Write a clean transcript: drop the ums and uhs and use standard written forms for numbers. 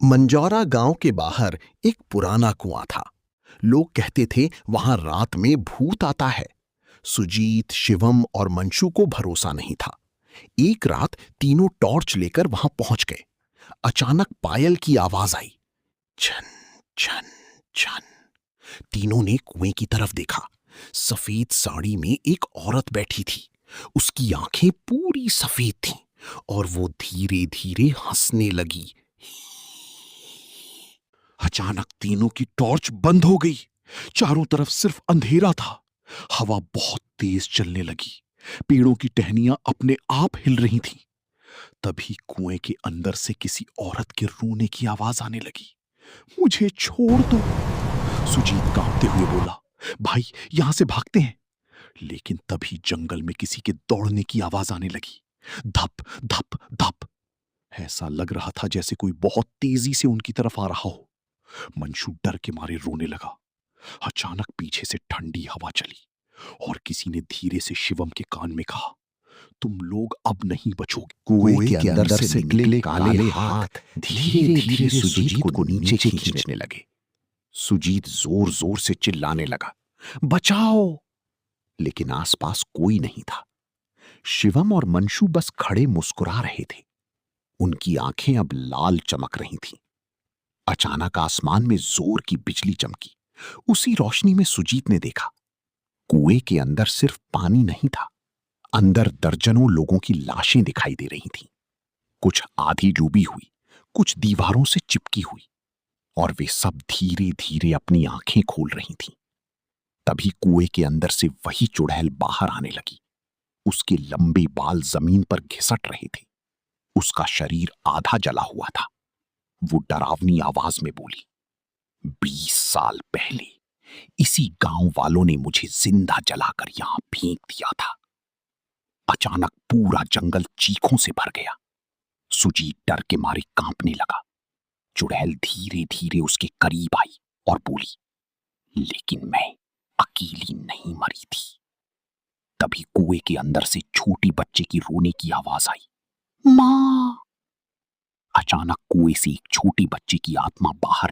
मंजौरा गांव के बाहर एक पुराना कुआं था। लोग कहते थे वहां रात में भूत आता है। सुजीत, शिवम और मंशु को भरोसा नहीं था। एक रात तीनों टॉर्च लेकर वहां पहुंच गए। अचानक पायल की आवाज आई, छन छन छन। तीनों ने कुएं की तरफ देखा। सफेद साड़ी में एक औरत बैठी थी। उसकी आंखें पूरी सफेद थीं और वो धीरे धीरे हंसने लगी। अचानक तीनों की टॉर्च बंद हो गई। चारों तरफ सिर्फ अंधेरा था। हवा बहुत तेज चलने लगी। पेड़ों की टहनियां अपने आप हिल रही थीं। तभी कुएं के अंदर से किसी औरत के रोने की आवाज आने लगी। मुझे छोड़ दो, सुजीत कांपते हुए बोला। भाई, यहां से भागते हैं। लेकिन तभी जंगल में किसी के दौड़ने की आवाज आने लगी। धप धप धप। ऐसा लग रहा था जैसे कोई बहुत तेजी से उनकी तरफ आ रहा हो। मंशु डर के मारे रोने लगा। अचानक पीछे से ठंडी हवा चली और किसी ने धीरे से शिवम के कान में कहा, तुम लोग अब नहीं बचोगे। कुएं के अंदर से निकले काले हाथ धीरे धीरे सुजीत को नीचे खींचने लगे। सुजीत जोर जोर से चिल्लाने लगा, बचाओ! लेकिन आसपास कोई नहीं था। शिवम और मंशु बस खड़े मुस्कुरा रहे थे। उनकी आंखें अब लाल चमक रही थीं। अचानक आसमान में जोर की बिजली चमकी। उसी रोशनी में सुजीत ने देखा, कुएं के अंदर सिर्फ पानी नहीं था, अंदर दर्जनों लोगों की लाशें दिखाई दे रही थीं। कुछ आधी डूबी हुई, कुछ दीवारों से चिपकी हुई, और वे सब धीरे धीरे अपनी आंखें खोल रही थीं। तभी कुएं के अंदर से वही चुड़ैल बाहर आने लगी। उसके लंबे बाल जमीन पर घिसट रहे थे। उसका शरीर आधा जला हुआ था। वो डरावनी आवाज में बोली, 20 साल पहले इसी गांव वालों ने मुझे जिंदा जलाकर यहां फेंक दिया था। अचानक पूरा जंगल चीखों से भर गया। सुजीत डर के मारे कांपने लगा। चुड़ैल धीरे धीरे उसके करीब आई और बोली, लेकिन मैं अकेली नहीं मरी थी। तभी कुएं के अंदर से छोटी बच्चे की रोने की आवाज आई, मां! अचानक कुएं से एक छोटी बच्ची की आत्मा बाहर